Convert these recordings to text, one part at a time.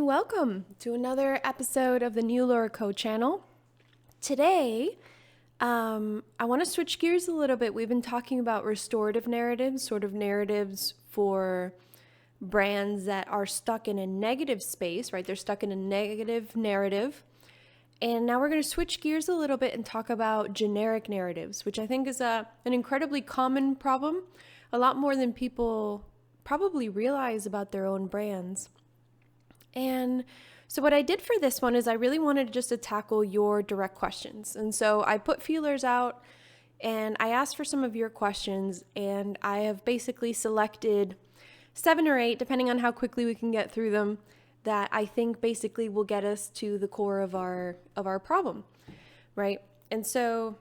and welcome to another episode of the New Laura Co channel. Today, I want to switch gears a little bit. We've been talking about restorative narratives, sort of narratives for brands that are stuck in a negative space, right? They're stuck in a negative narrative. And now we're going to switch gears a little bit and talk about generic narratives, which I think is an incredibly common problem, a lot more than people probably realize about their own brands. And so what I did for this one is I really wanted just to tackle your direct questions. And so I put feelers out and I asked for some of your questions, and I have basically selected 7 or 8, depending on how quickly we can get through them, that I think basically will get us to the core of our problem, right? And so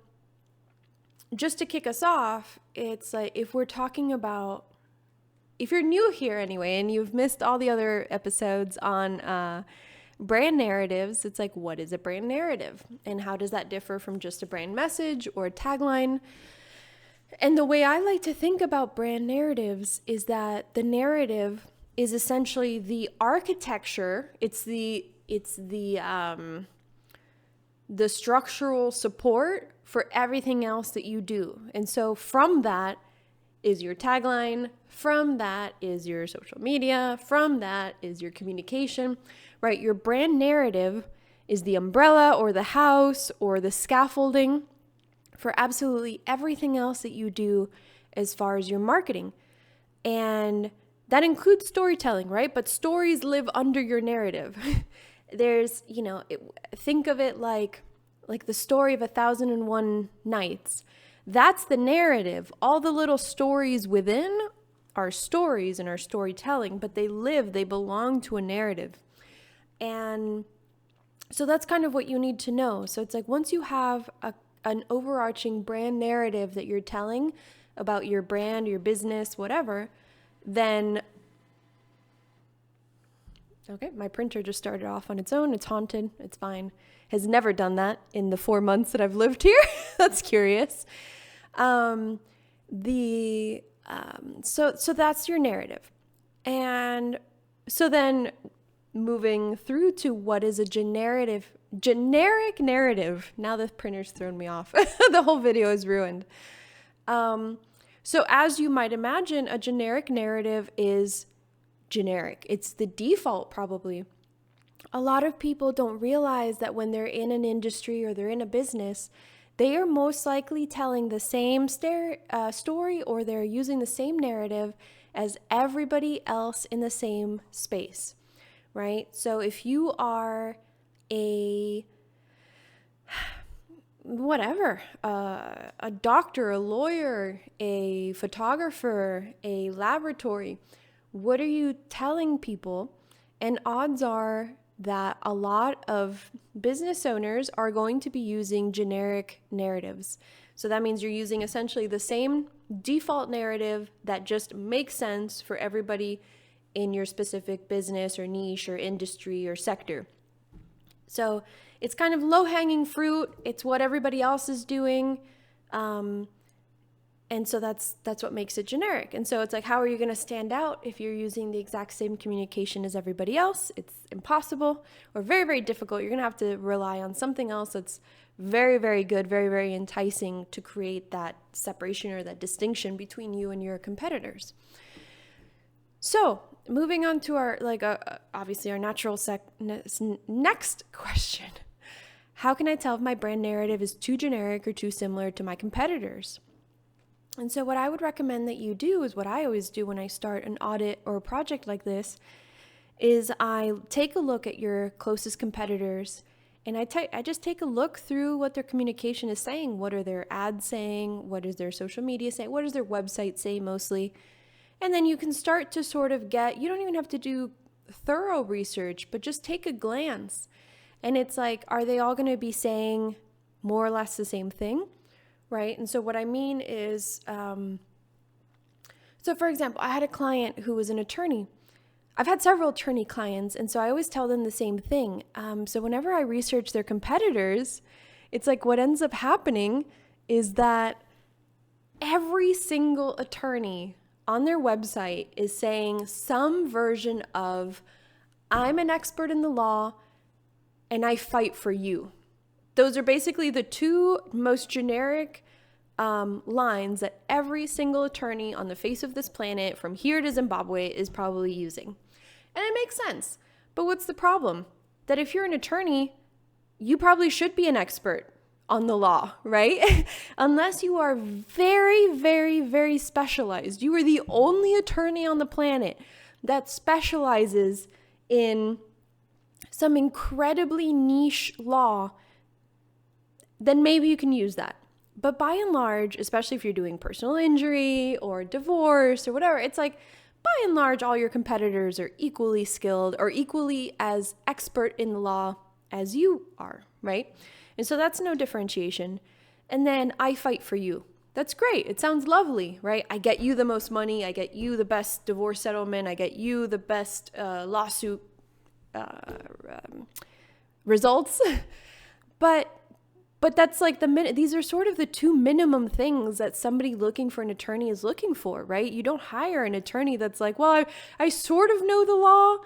just to kick us off, it's like if we're talking about, if you're new here anyway, and you've missed all the other episodes on brand narratives, it's like, what is a brand narrative? And how does that differ from just a brand message or a tagline? And the way I like to think about brand narratives is that the narrative is essentially the architecture. It's the structural support for everything else that you do. And so from that is your tagline, from that is your social media, from that is your communication, right? Your brand narrative is the umbrella or the house or the scaffolding for absolutely everything else that you do as far as your marketing. And that includes storytelling, right? But stories live under your narrative. There's, think of it like the story of 1001 Nights. That's the narrative. All the little stories within are stories and our storytelling, but they belong to a narrative. And so that's kind of what you need to know. So it's like once you have an overarching brand narrative that you're telling about your brand, your business, whatever, then, okay, my printer just started off on its own. It's haunted. It's fine. Has never done that in the 4 months that I've lived here. That's curious. So that's your narrative. And so then moving through to what is a generic narrative. Now the printer's thrown me off. The whole video is ruined. So as you might imagine, a generic narrative is generic. It's the default probably. A lot of people don't realize that when they're in an industry or they're in a business, they are most likely telling the same story, or they're using the same narrative as everybody else in the same space, right? So if you are a doctor, a lawyer, a photographer, a laboratory, what are you telling people? And odds are that a lot of business owners are going to be using generic narratives. So that means you're using essentially the same default narrative that just makes sense for everybody in your specific business or niche or industry or sector. So it's kind of low-hanging fruit. It's what everybody else is doing. And so that's what makes it generic. And so it's like, how are you going to stand out if you're using the exact same communication as everybody else? It's impossible or very, very difficult. You're going to have to rely on something else that's very, very good, very, very enticing to create that separation or that distinction between you and your competitors. So moving on to our, obviously our natural next question. How can I tell if my brand narrative is too generic or too similar to my competitors? And so what I would recommend that you do is what I always do when I start an audit or a project like this is I take a look at your closest competitors, and I just take a look through what their communication is saying. What are their ads saying? What is their social media saying? What does their website say mostly? And then you can start to sort of you don't even have to do thorough research, but just take a glance. And it's like, are they all going to be saying more or less the same thing? Right? And so what I mean is, so for example, I had a client who was an attorney. I've had several attorney clients, and so I always tell them the same thing. So whenever I research their competitors, it's like what ends up happening is that every single attorney on their website is saying some version of, I'm an expert in the law and I fight for you. Those are basically the two most generic lines that every single attorney on the face of this planet from here to Zimbabwe is probably using. And it makes sense. But what's the problem? That if you're an attorney, you probably should be an expert on the law, right? Unless you are very, very, very specialized. You are the only attorney on the planet that specializes in some incredibly niche law, then maybe you can use that. But by and large, especially if you're doing personal injury or divorce or whatever, it's like, by and large, all your competitors are equally skilled or equally as expert in the law as you are, right? And so that's no differentiation. And then I fight for you. That's great. It sounds lovely, right? I get you the most money. I get you the best divorce settlement. I get you the best lawsuit results. But that's like these are sort of the two minimum things that somebody looking for an attorney is looking for, right? You don't hire an attorney that's like, well, I sort of know the law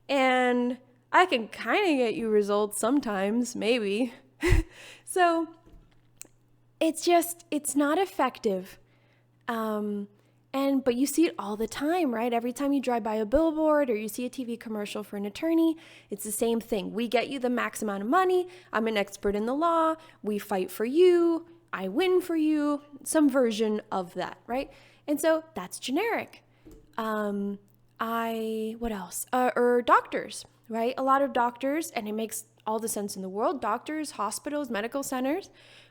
and I can kind of get you results sometimes, maybe. So it's not effective. But you see it all the time, right? Every time you drive by a billboard or you see a TV commercial for an attorney, it's the same thing. We get you the max amount of money. I'm an expert in the law. We fight for you. I win for you. Some version of that, right? And so that's generic. What else? Or doctors, right? A lot of doctors, and it makes all the sense in the world, doctors, hospitals, medical centers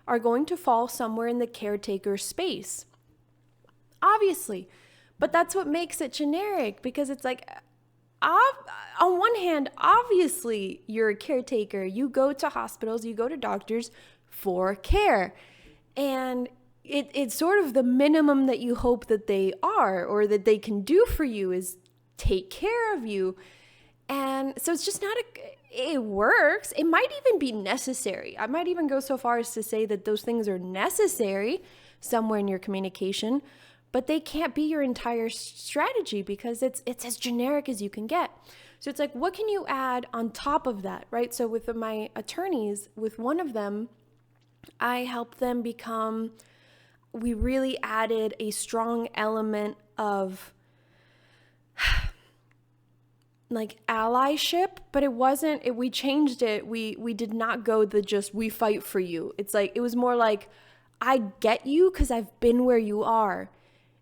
are going to fall somewhere in the caretaker space. Obviously, but that's what makes it generic, because it's like, on one hand, obviously you're a caretaker. You go to hospitals, you go to doctors for care. And it's sort of the minimum that you hope that they are or that they can do for you is take care of you. And so it's just not it works. It might even be necessary. I might even go so far as to say that those things are necessary somewhere in your communication, but they can't be your entire strategy because it's as generic as you can get. So it's like, what can you add on top of that, right? So with my attorneys, with one of them, I helped them we really added a strong element of like allyship, but we changed it. We did not go we fight for you. It's like, it was more like, I get you because I've been where you are.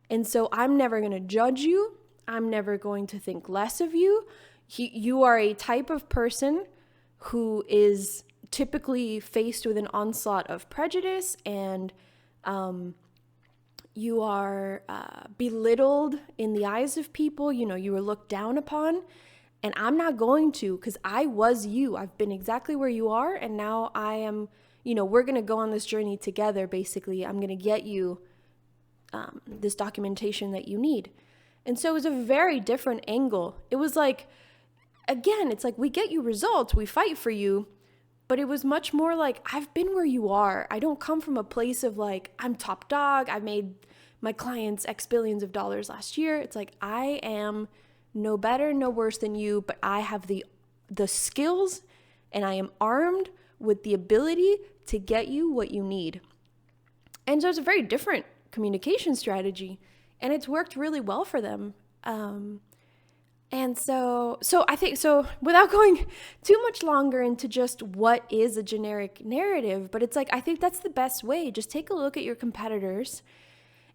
And so I'm never going to judge you. I'm never going to think less of you. You are a type of person who is typically faced with an onslaught of prejudice, and you are belittled in the eyes of people. You were looked down upon. And I'm not going to, because I was you. I've been exactly where you are. And now I am, we're going to go on this journey together, basically. I'm going to get you this documentation that you need. And so it was a very different angle. It was like, again, it's like, we get you results, we fight for you, but it was much more like, I've been where you are. I don't come from a place of like, I'm top dog. I made my clients X billions of dollars last year. It's like, I am no better, no worse than you, but I have the skills and I am armed with the ability to get you what you need. And so it's a very different communication strategy, and it's worked really well for them. And so I think, without going too much longer into just what is a generic narrative, but it's like, I think that's the best way. Just take a look at your competitors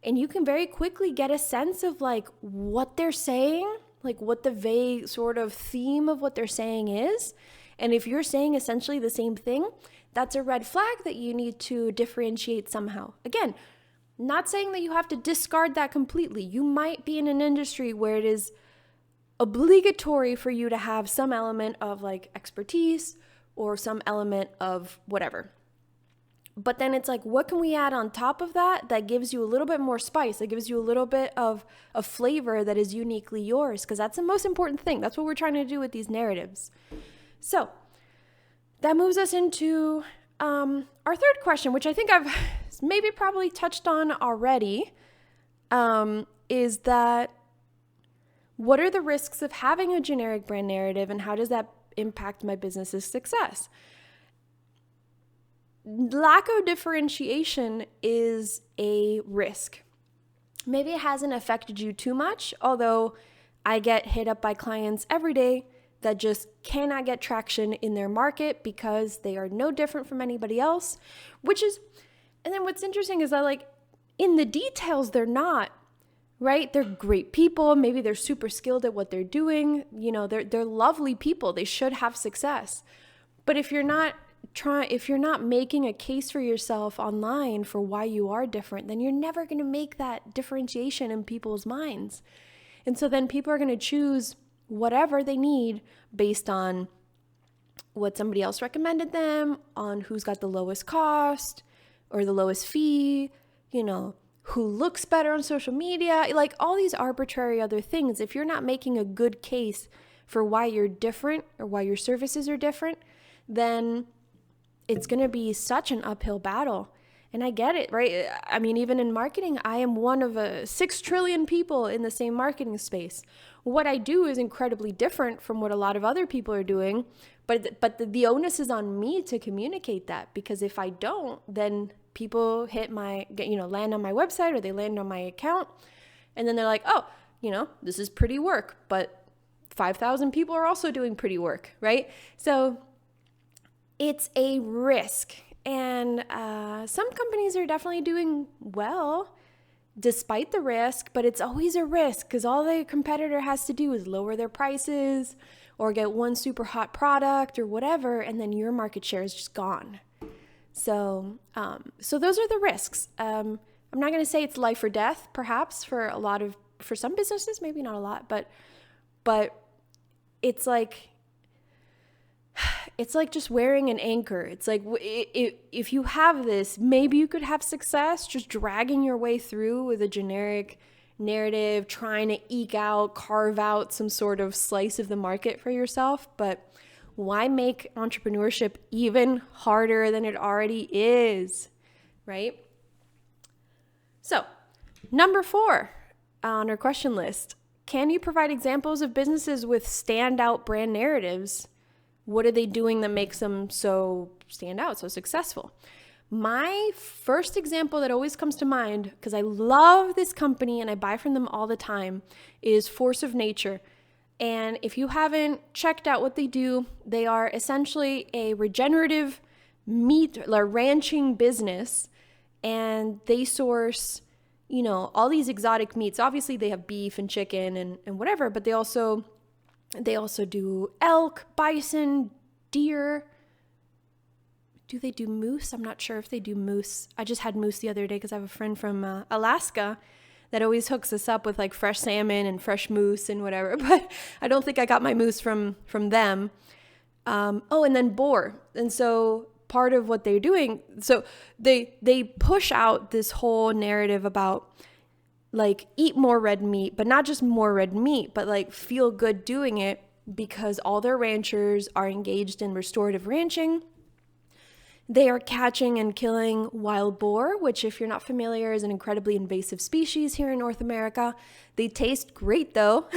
and you can very quickly get a sense of like what they're saying, like what the vague sort of theme of what they're saying is. And if you're saying essentially the same thing, that's a red flag that you need to differentiate somehow. Again, not saying that you have to discard that completely. You might be in an industry where it is obligatory for you to have some element of like expertise or some element of whatever. But then it's like, what can we add on top of that gives you a little bit more spice, that gives you a little bit of a flavor that is uniquely yours? Because that's the most important thing. That's what we're trying to do with these narratives. So that moves us into our third question, which I think I've maybe probably touched on already, is that What are the risks of having a generic brand narrative, and how does that impact my business's success? Lack of differentiation is a risk. Maybe it hasn't affected you too much, although I get hit up by clients every day that just cannot get traction in their market because they are no different from anybody else, and then what's interesting is that, like, in the details, they're not, right? They're great people. Maybe they're super skilled at what they're doing. They're lovely people. They should have success. But if you're not making a case for yourself online for why you are different, then you're never going to make that differentiation in people's minds. And so then people are going to choose whatever they need based on what somebody else recommended them, on who's got the lowest cost or the lowest fee, who looks better on social media, like all these arbitrary other things. If you're not making a good case for why you're different or why your services are different, then it's going to be such an uphill battle. And I get it, right? I mean, even in marketing, I am one of 6 trillion people in the same marketing space. What I do is incredibly different from what a lot of other people are doing, but the onus is on me to communicate that, because if I don't, then people land on my website, or they land on my account, and then they're like, oh, this is pretty work, but 5,000 people are also doing pretty work, right? So it's a risk. And some companies are definitely doing well despite the risk, but it's always a risk because all the competitor has to do is lower their prices or get one super hot product or whatever, and then your market share is just gone. So those are the risks. I'm not going to say it's life or death, perhaps for some businesses, maybe not a lot, but it's like just wearing an anchor. It's like if you have this, maybe you could have success just dragging your way through with a generic narrative, trying to carve out some sort of slice of the market for yourself. But why make entrepreneurship even harder than it already is, right? So, number 4 on our question list, can you provide examples of businesses with standout brand narratives? What are they doing that makes them so stand out, so successful? My first example that always comes to mind, because I love this company and I buy from them all the time, is Force of Nature. And if you haven't checked out what they do, they are essentially a regenerative meat ranching business, and they source, all these exotic meats. Obviously, they have beef and chicken and whatever, but they also do elk, bison, deer. Do they do moose? I'm not sure if they do moose. I just had moose the other day because I have a friend from Alaska that always hooks us up with like fresh salmon and fresh moose and whatever. But I don't think I got my moose from them. And then boar. And so part of what they're doing, so they push out this whole narrative about like eat more red meat, but not just more red meat, but like feel good doing it, because all their ranchers are engaged in restorative ranching. They are catching and killing wild boar, which, if you're not familiar, is an incredibly invasive species here in North America. They taste great though.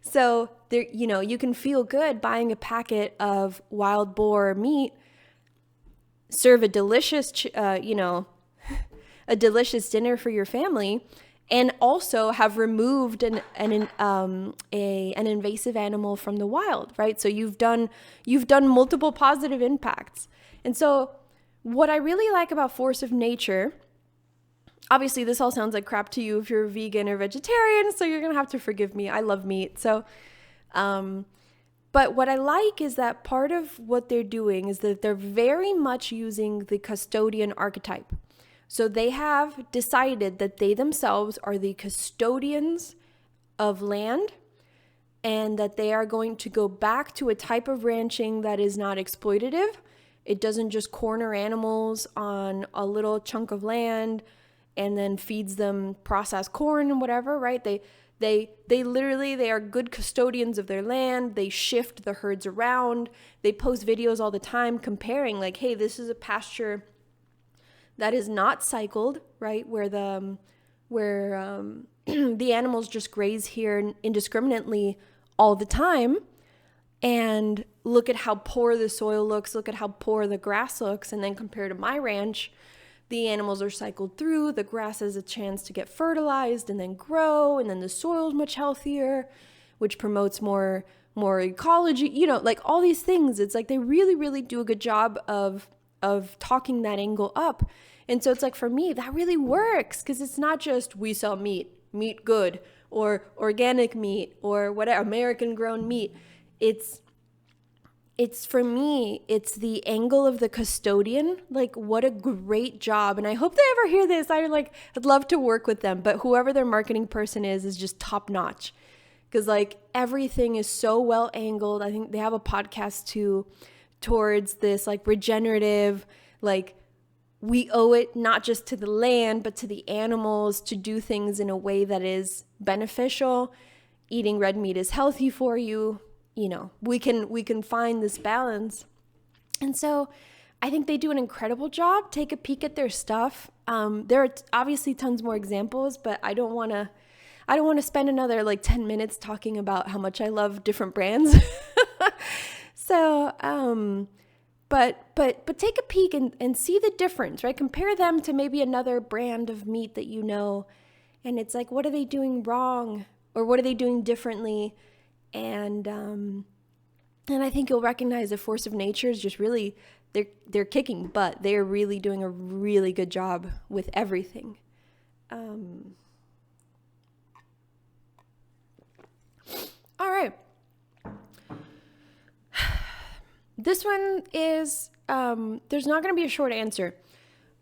So there, you can feel good buying a packet of wild boar meat, serve a delicious, a delicious dinner for your family, and also have removed an invasive animal from the wild, right? So you've done multiple positive impacts. And so what I really like about Force of Nature, obviously this all sounds like crap to you if you're a vegan or vegetarian, so you're gonna have to forgive me. I love meat. So, but what I like is that part of what they're doing is that they're very much using the custodian archetype. So they have decided that they themselves are the custodians of land, and that they are going to go back to a type of ranching that is not exploitative. It doesn't just corner animals on a little chunk of land and then feeds them processed corn and whatever, right? They are good custodians of their land. They shift the herds around. They post videos all the time comparing, like, hey, this is a pasture that is not cycled, right? Where the animals just graze here indiscriminately all the time. And look at how poor the soil looks, look at how poor the grass looks. And then compared to my ranch, the animals are cycled through, the grass has a chance to get fertilized and then grow, and then the soil is much healthier, which promotes more ecology, like all these things. It's like they really, really do a good job of talking that angle up. And so it's like, for me, that really works, because it's not just we sell meat good, or organic meat, or whatever, American grown meat. It's for me, it's the angle of the custodian. Like, what a great job. And I hope they ever hear this. I'd love to work with them, but whoever their marketing person is just top notch. Because like everything is so well angled. I think they have a podcast too towards this like regenerative, like we owe it not just to the land, but to the animals to do things in a way that is beneficial. Eating red meat is healthy for you. We can find this balance. And so I think they do an incredible job. Take a peek at their stuff. There are obviously tons more examples, but I don't want to spend another like 10 minutes talking about how much I love different brands. So, but take a peek and see the difference, right? Compare them to maybe another brand of meat that and it's like, what are they doing wrong? Or what are they doing differently? And I think you'll recognize the force of nature is just really, they're kicking butt. They're really doing a really good job with everything. All right. This one is, there's not going to be a short answer.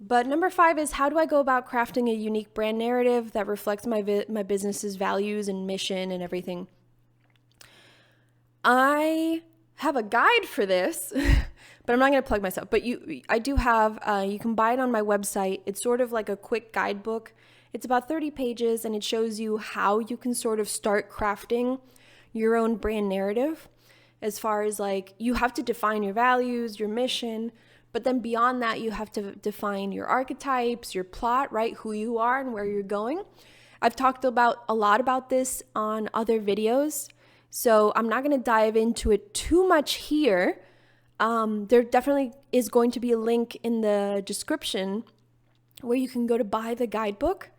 But number 5 is, how do I go about crafting a unique brand narrative that reflects my business's values and mission and everything? I have a guide for this, but I'm not going to plug myself. But I do have, you can buy it on my website. It's sort of like a quick guidebook. It's about 30 pages, and it shows you how you can sort of start crafting your own brand narrative. As far as like, you have to define your values, your mission, but then beyond that, you have to define your archetypes, your plot, right? Who you are and where you're going. I've talked a lot about this on other videos, so I'm not going to dive into it too much here. There definitely is going to be a link in the description where you can go to buy the guidebook.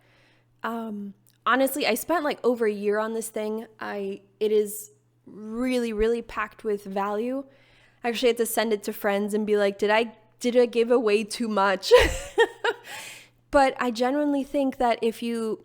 Honestly, I spent like over a year on this thing. It is really, really packed with value. I actually had to send it to friends and be like, did I give away too much? But I genuinely think that if you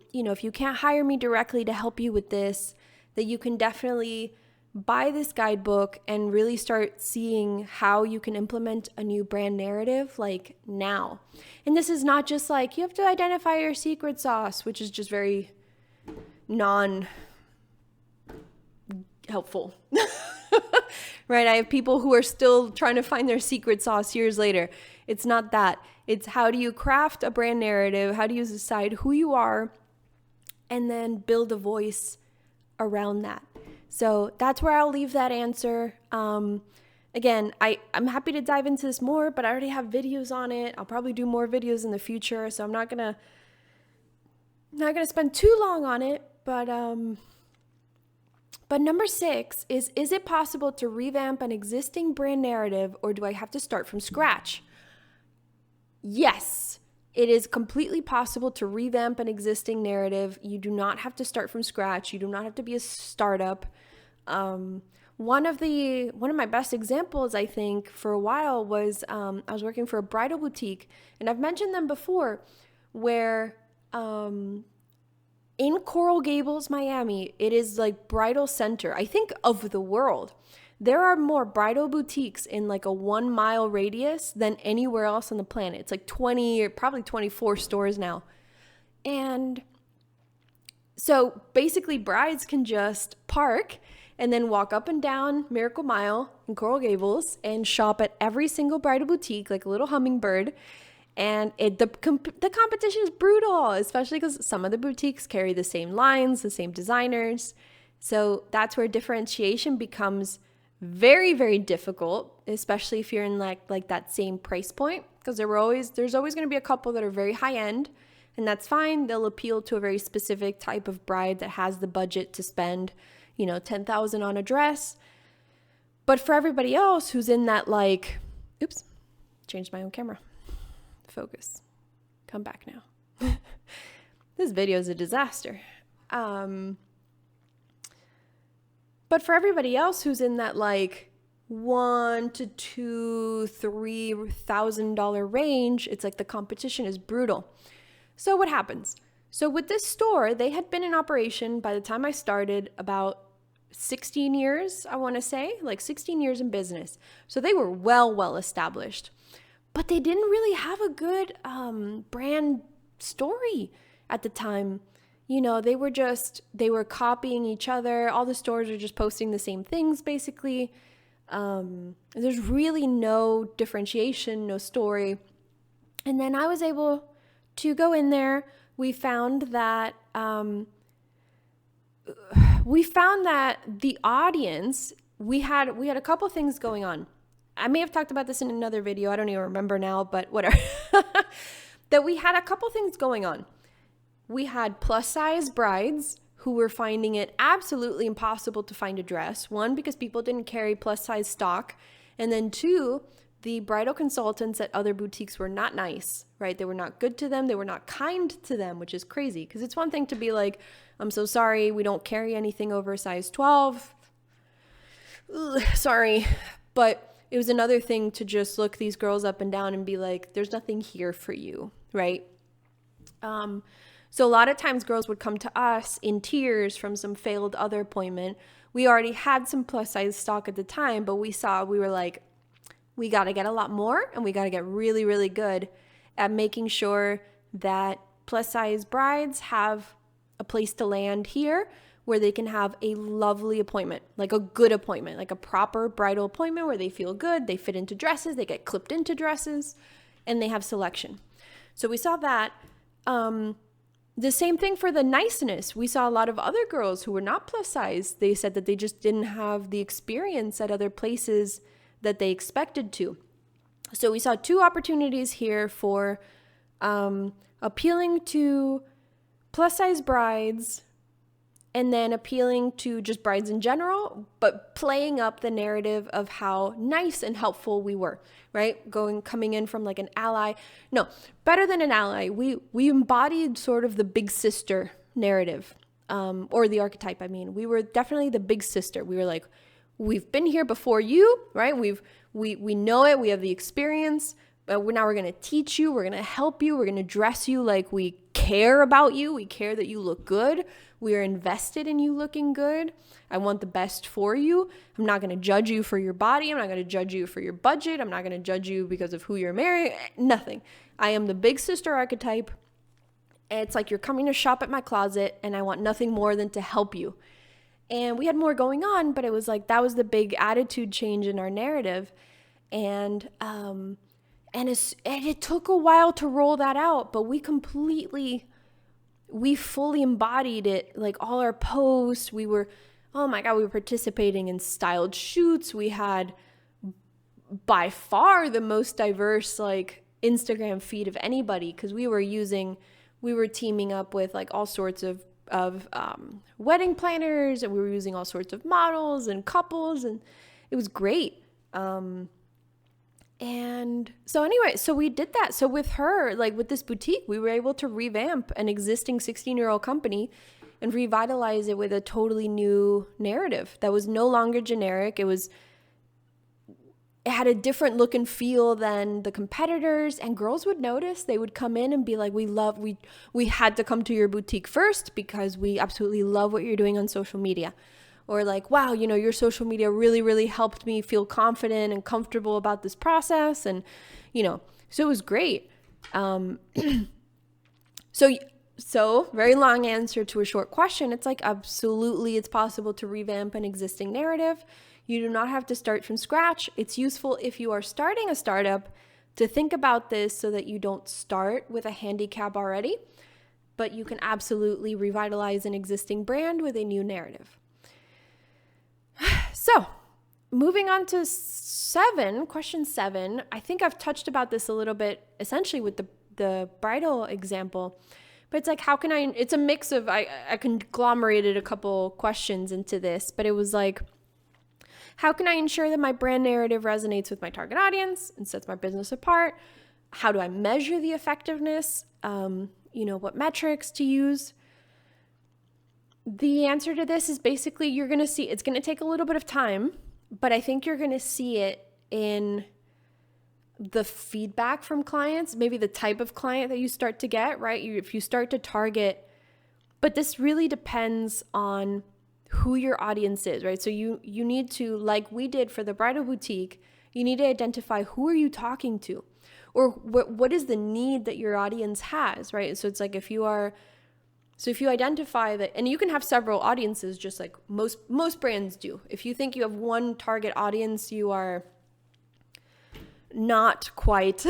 can't hire me directly to help you with this, that you can definitely buy this guidebook and really start seeing how you can implement a new brand narrative like now. And this is not just like, you have to identify your secret sauce, which is just very non-helpful. Right? I have people who are still trying to find their secret sauce years later. It's not that. It's how do you craft a brand narrative? How do you decide who you are? And then build a voice around that. So that's where I'll leave that answer. Again, I'm happy to dive into this more, but I already have videos on it. I'll probably do more videos in the future, so I'm not gonna spend too long on it. But number 6 is it possible to revamp an existing brand narrative, or do I have to start from scratch? Yes, it is completely possible to revamp an existing narrative. You do not have to start from scratch. You do not have to be a startup. One of my best examples, I think, for a while was I was working for a bridal boutique, and I've mentioned them before, where in Coral Gables, Miami, it is like bridal center, I think, of the world. There are more bridal boutiques in like a 1 mile radius than anywhere else on the planet. It's like 20 or probably 24 stores now. And so basically brides can just park and then walk up and down Miracle Mile in Coral Gables and shop at every single bridal boutique like a little hummingbird. And the competition is brutal, especially because some of the boutiques carry the same lines, the same designers. So that's where differentiation becomes very, very difficult, especially if you're in like that same price point, because there's always going to be a couple that are very high end And that's fine. They'll appeal to a very specific type of bride that has the budget to spend, $10,000 on a dress. But for everybody else who's in that oops, changed my own camera. Focus. Come back now. This video is a disaster. But for everybody else who's in that $1,000 to $2,000, $3,000 range, it's the competition is brutal. So what happens? So with this store, they had been in operation by the time I started about 16 years, I want to say, 16 years in business. So they were well established, but they didn't really have a good brand story at the time. They were copying each other. All the stores are just posting the same things, basically. There's really no differentiation, no story. And then I was able to go in there. We found that the audience, we had a couple things going on. I may have talked about this in another video. I don't even remember now, but whatever. That we had a couple things going on. We had plus size brides who were finding it absolutely impossible to find a dress. One, because people didn't carry plus size stock. And then two, the bridal consultants at other boutiques were not nice, right? They were not good to them. They were not kind to them, which is crazy. Because it's one thing to be like, I'm so sorry, we don't carry anything over size 12. Ugh, sorry. But it was another thing to just look these girls up and down and be like, there's nothing here for you, right? So a lot of times girls would come to us in tears from some failed other appointment. We already had some plus size stock at the time, but we were like, we got to get a lot more, and we got to get really, really good at making sure that plus size brides have a place to land here where they can have a lovely appointment, like a good appointment, like a proper bridal appointment where they feel good, they fit into dresses, they get clipped into dresses, and they have selection. So we saw that. The same thing for the niceness. We saw a lot of other girls who were not plus size. They said that they just didn't have the experience at other places that they expected to. So we saw two opportunities here for appealing to plus size brides and then appealing to just brides in general, but playing up the narrative of how nice and helpful we were, right? Coming in from an ally. No, better than an ally. We embodied sort of the big sister narrative, or the archetype. I mean, we were definitely the big sister. We were like, we've been here before you, right? We know it. We have the experience. Now we're going to teach you. We're going to help you. We're going to dress you like we care about you. We care that you look good. We are invested in you looking good. I want the best for you. I'm not going to judge you for your body. I'm not going to judge you for your budget. I'm not going to judge you because of who you're marrying. Nothing. I am the big sister archetype. It's like you're coming to shop at my closet, and I want nothing more than to help you. And we had more going on, but it was that was the big attitude change in our narrative. And it took a while to roll that out, but we fully embodied it. All our posts, we were participating in styled shoots. We had by far the most diverse Instagram feed of anybody, because we were teaming up with all sorts of wedding planners, and we were using all sorts of models and couples, and it was great. And so anyway, so we did that. So with her, with this boutique, we were able to revamp an existing 16-year-old company and revitalize it with a totally new narrative that was no longer generic. It had a different look and feel than the competitors, and girls would notice. They would come in and be like, we had to come to your boutique first because we absolutely love what you're doing on social media. Or wow, your social media really, really helped me feel confident and comfortable about this process. And, so it was great. So very long answer to a short question. It's absolutely, it's possible to revamp an existing narrative. You do not have to start from scratch. It's useful if you are starting a startup to think about this so that you don't start with a handicap already, but you can absolutely revitalize an existing brand with a new narrative. So moving on to question 7, I think I've touched about this a little bit, essentially with the bridal example, But it's like, how can I, it's a mix of, I conglomerated a couple questions into this, but it was like, how can I ensure that my brand narrative resonates with my target audience and sets my business apart? How do I measure the effectiveness? What metrics to use? The answer to this is basically you're going to see, it's going to take a little bit of time, but I think you're going to see it in the feedback from clients, maybe the type of client that you start to get, right? If you start to target, but this really depends on who your audience is, right? So you need to, like we did for the bridal boutique, you need to identify who are you talking to, or what is the need that your audience has, right? So it's like if you identify that, and you can have several audiences, just like most brands do. If you think you have one target audience, you are not quite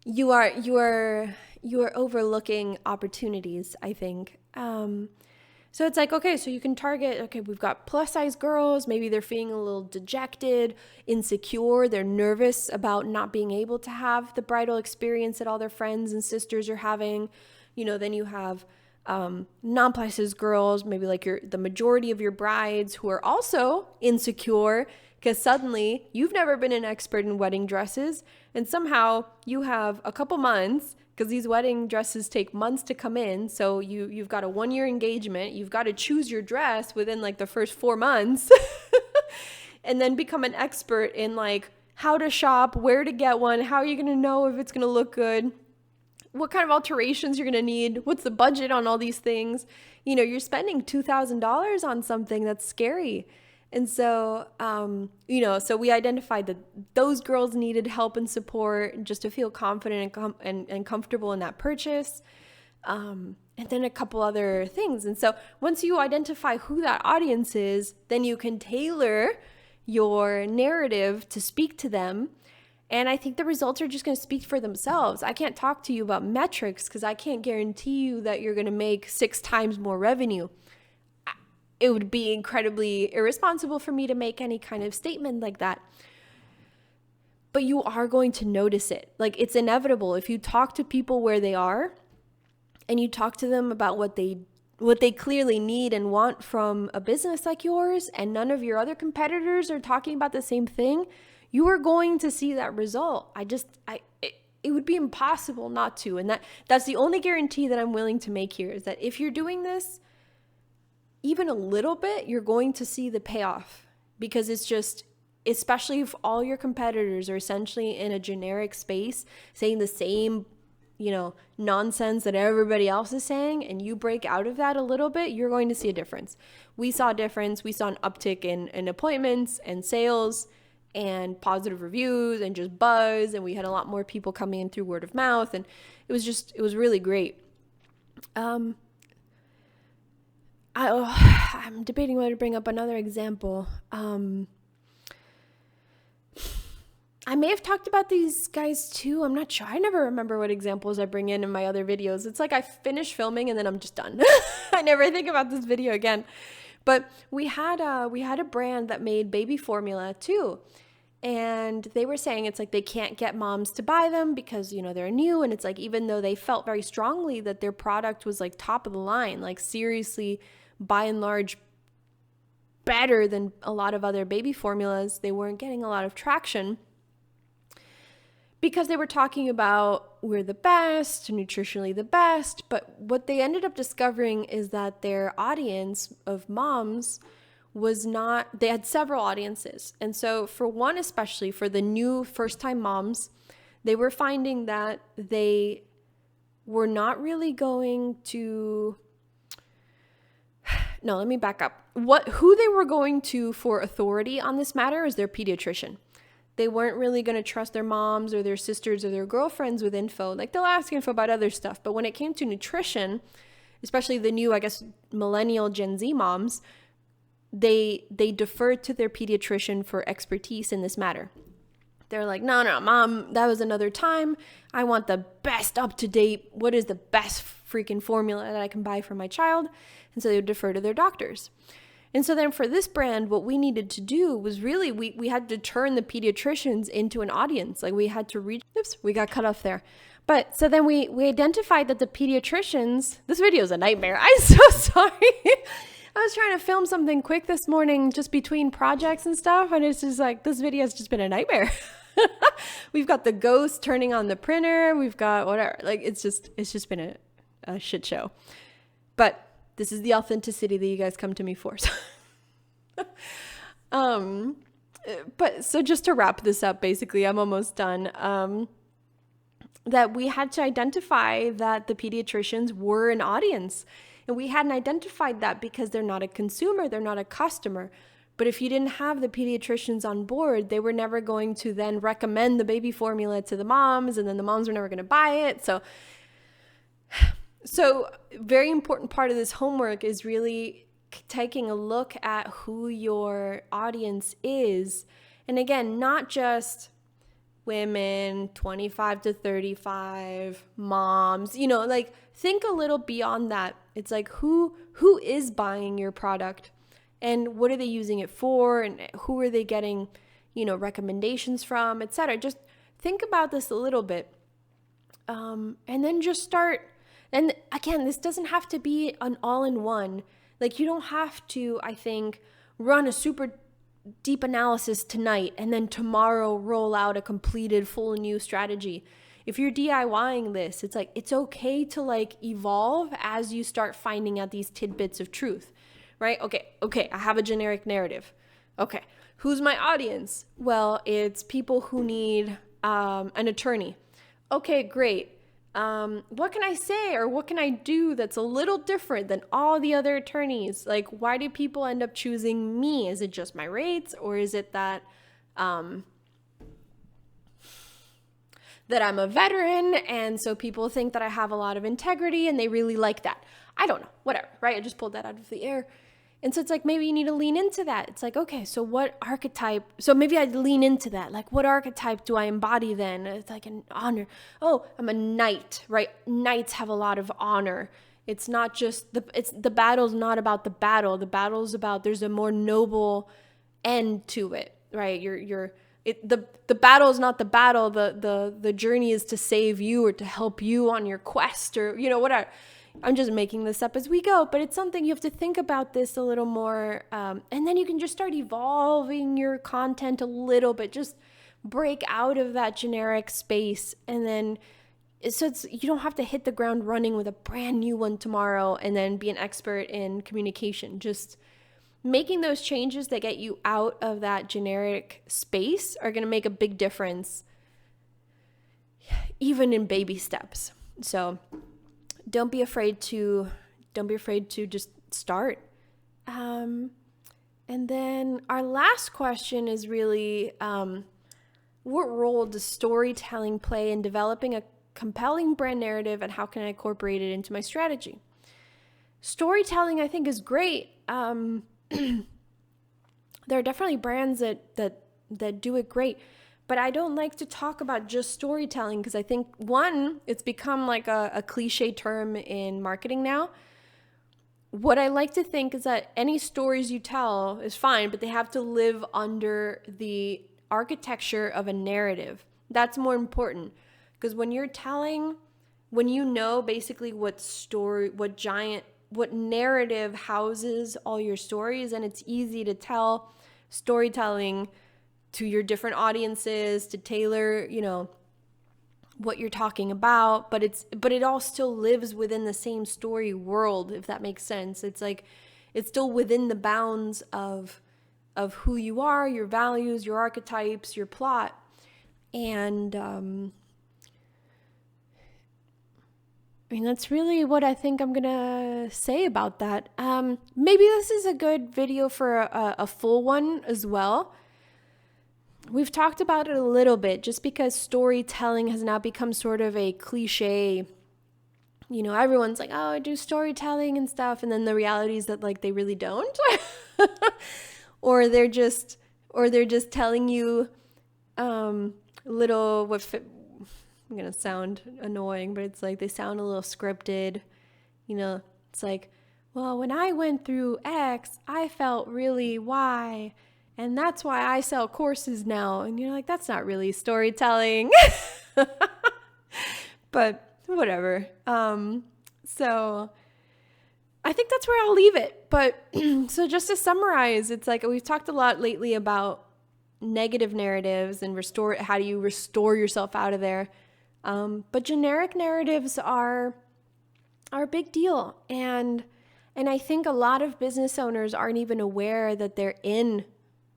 you are overlooking opportunities, I think. So it's like, okay, so you can target, okay, we've got plus size girls, maybe they're feeling a little dejected, insecure, they're nervous about not being able to have the bridal experience that all their friends and sisters are having. Then you have non-plus size girls, maybe like the majority of your brides who are also insecure because suddenly you've never been an expert in wedding dresses, and somehow you have a couple months, because these wedding dresses take months to come in. So you've got a 1-year engagement. You've got to choose your dress within like the first 4 months and then become an expert in like how to shop, where to get one, how are you going to know if it's going to look good, what kind of alterations you're going to need, what's the budget on all these things. You're spending $2,000 on something that's scary. And so, so we identified that those girls needed help and support just to feel confident and comfortable in that purchase. And then a couple other things. And so once you identify who that audience is, then you can tailor your narrative to speak to them. And I think the results are just going to speak for themselves. I can't talk to you about metrics because I can't guarantee you that you're going to make 6 times more revenue. It would be incredibly irresponsible for me to make any kind of statement like that. But you are going to notice it. Like, it's inevitable. If you talk to people where they are and you talk to them about what they clearly need and want from a business like yours, and none of your other competitors are talking about the same thing, you are going to see that result. It would be impossible not to. And that's the only guarantee that I'm willing to make here, is that if you're doing this even a little bit, you're going to see the payoff, because it's just, especially if all your competitors are essentially in a generic space saying the same, nonsense that everybody else is saying, and you break out of that a little bit, you're going to see a difference. We saw a difference. We saw an uptick in appointments and sales and positive reviews and just buzz. And we had a lot more people coming in through word of mouth. And it was really great. I'm debating whether to bring up another example. I may have talked about these guys too. I'm not sure. I never remember what examples I bring in my other videos. It's like I finish filming and then I'm just done. I never think about this video again. But we had a brand that made baby formula too. And they were saying it's like they can't get moms to buy them because, they're new. And it's like, even though they felt very strongly that their product was like top of the line, like seriously, by and large, better than a lot of other baby formulas, they weren't getting a lot of traction because they were talking about we're the best, nutritionally the best. But what they ended up discovering is that their audience of moms was not, they had several audiences. And so for one, especially for the new first-time moms, they were finding that they were not really going to, no, let me back up. Who they were going to for authority on this matter is their pediatrician. They weren't really going to trust their moms or their sisters or their girlfriends with info. Like, they'll ask info about other stuff. But when it came to nutrition, especially the new, millennial Gen Z moms, they deferred to their pediatrician for expertise in this matter. They're like, no, mom, that was another time. I want the best up-to-date, what is the best freaking formula that I can buy for my child? And so they would defer to their doctors. And so then for this brand, what we needed to do was really, we had to turn the pediatricians into an audience. Like, we had to reach, we got cut off there. But so then we identified that the pediatricians, this video is a nightmare. I'm so sorry. I was trying to film something quick this morning just between projects and stuff. And it's just like, this video has just been a nightmare. We've got the ghost turning on the printer. We've got whatever, like, it's just been a shit show. But this is the authenticity that you guys come to me for. But so just to wrap this up, basically, I'm almost done. That we had to identify that the pediatricians were an audience. And we hadn't identified that because they're not a consumer, they're not a customer. But if you didn't have the pediatricians on board, they were never going to then recommend the baby formula to the moms, and then the moms were never going to buy it. So very important part of this homework is really taking a look at who your audience is. And again, not just women 25 to 35, moms, like think a little beyond that. It's like who is buying your product and what are they using it for and who are they getting, recommendations from, etc. Just think about this a little bit. And then just start. And again, this doesn't have to be an all-in-one. Like you don't have to, I think, run a super deep analysis tonight and then tomorrow roll out a completed full new strategy. If you're DIYing this, it's like, it's okay to like evolve as you start finding out these tidbits of truth, right? Okay, I have a generic narrative. Okay, who's my audience? Well, it's people who need an attorney. Okay, great. What can I say or what can I do that's a little different than all the other attorneys? Like, why do people end up choosing me? Is it just my rates, or is it that that I'm a veteran and so people think that I have a lot of integrity and they really like that? I don't know, whatever, right? I just pulled that out of the air. And so it's like, maybe you need to lean into that. It's like, okay, so what archetype? So maybe I'd lean into that. Like, what archetype do I embody then? It's like an honor. Oh, I'm a knight, right? Knights have a lot of honor. It's not just the battle's not about the battle. The battle's about, there's a more noble end to it, right? The battle is not the battle. The journey is to save you or to help you on your quest or, whatever. I'm just making this up as we go, but it's something you have to think about this a little more. And then you can just start evolving your content a little bit, just break out of that generic space. And then, you don't have to hit the ground running with a brand new one tomorrow and then be an expert in communication. Just making those changes that get you out of that generic space are going to make a big difference, even in baby steps. So don't be afraid to just start. And then our last question is really, what role does storytelling play in developing a compelling brand narrative, and how can I incorporate it into my strategy? Storytelling, I think, is great. There are definitely brands that do it great. But I don't like to talk about just storytelling because I think, one, it's become like a cliche term in marketing now. What I like to think is that any stories you tell is fine, but they have to live under the architecture of a narrative. That's more important, because when you're telling, when you know basically what narrative houses all your stories, and it's easy to tell storytelling to your different audiences, to tailor, what you're talking about, but it all still lives within the same story world, if that makes sense. It's like, it's still within the bounds of who you are, your values, your archetypes, your plot. And that's really what I think I'm gonna say about that. Maybe this is a good video for a full one as well. We've talked about it a little bit, just because storytelling has now become sort of a cliche. Everyone's like, oh, I do storytelling and stuff. And then the reality is that, like, they really don't. or they're just telling you I'm going to sound annoying, but it's like they sound a little scripted. It's like, well, when I went through X, I felt really Y. And that's why I sell courses now. And you're like, that's not really storytelling. But whatever. So I think that's where I'll leave it. But so just to summarize, it's like we've talked a lot lately about negative narratives and how do you restore yourself out of there. But generic narratives are a big deal. And I think a lot of business owners aren't even aware that they're in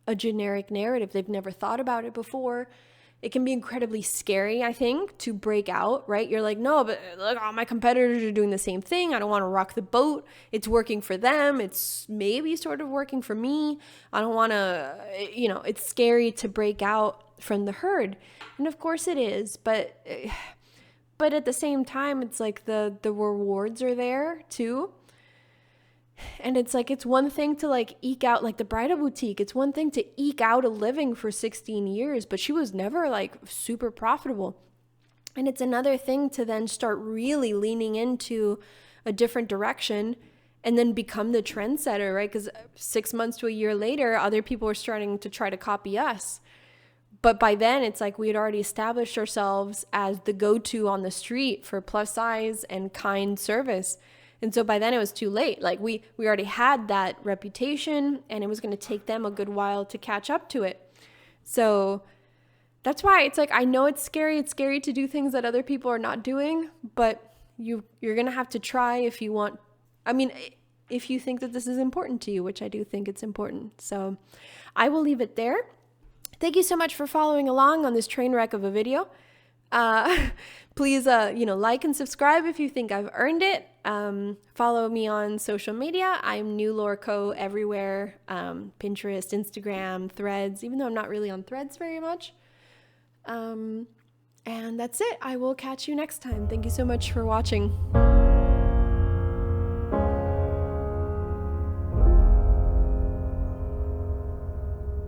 a generic narrative. They've never thought about it before. It can be incredibly scary, I think, to break out, right? You're like, no, but look, all my competitors are doing the same thing. I don't want to rock the boat. It's working for them. It's maybe sort of working for me. I don't want to, it's scary to break out from the herd. And of course it is, but at the same time, it's like the rewards are there too. And it's like, it's one thing to like eke out, like the bridal boutique. It's one thing to eke out a living for 16 years, but she was never like super profitable. And it's another thing to then start really leaning into a different direction and then become the trendsetter, right? Because 6 months to a year later, other people are starting to try to copy us. But by then, it's like we had already established ourselves as the go-to on the street for plus size and kind service. And so by then it was too late. Like we already had that reputation, and it was going to take them a good while to catch up to it. So that's why it's like, I know it's scary. It's scary to do things that other people are not doing, but you're going to have to try if you want. I mean, if you think that this is important to you, which I do think it's important. So I will leave it there. Thank you so much for following along on this train wreck of a video. Please, like and subscribe if you think I've earned it. Follow me on social media. I'm New Laura Co everywhere. Pinterest, Instagram, Threads, even though I'm not really on Threads very much. And that's it. I will catch you next time. Thank you so much for watching.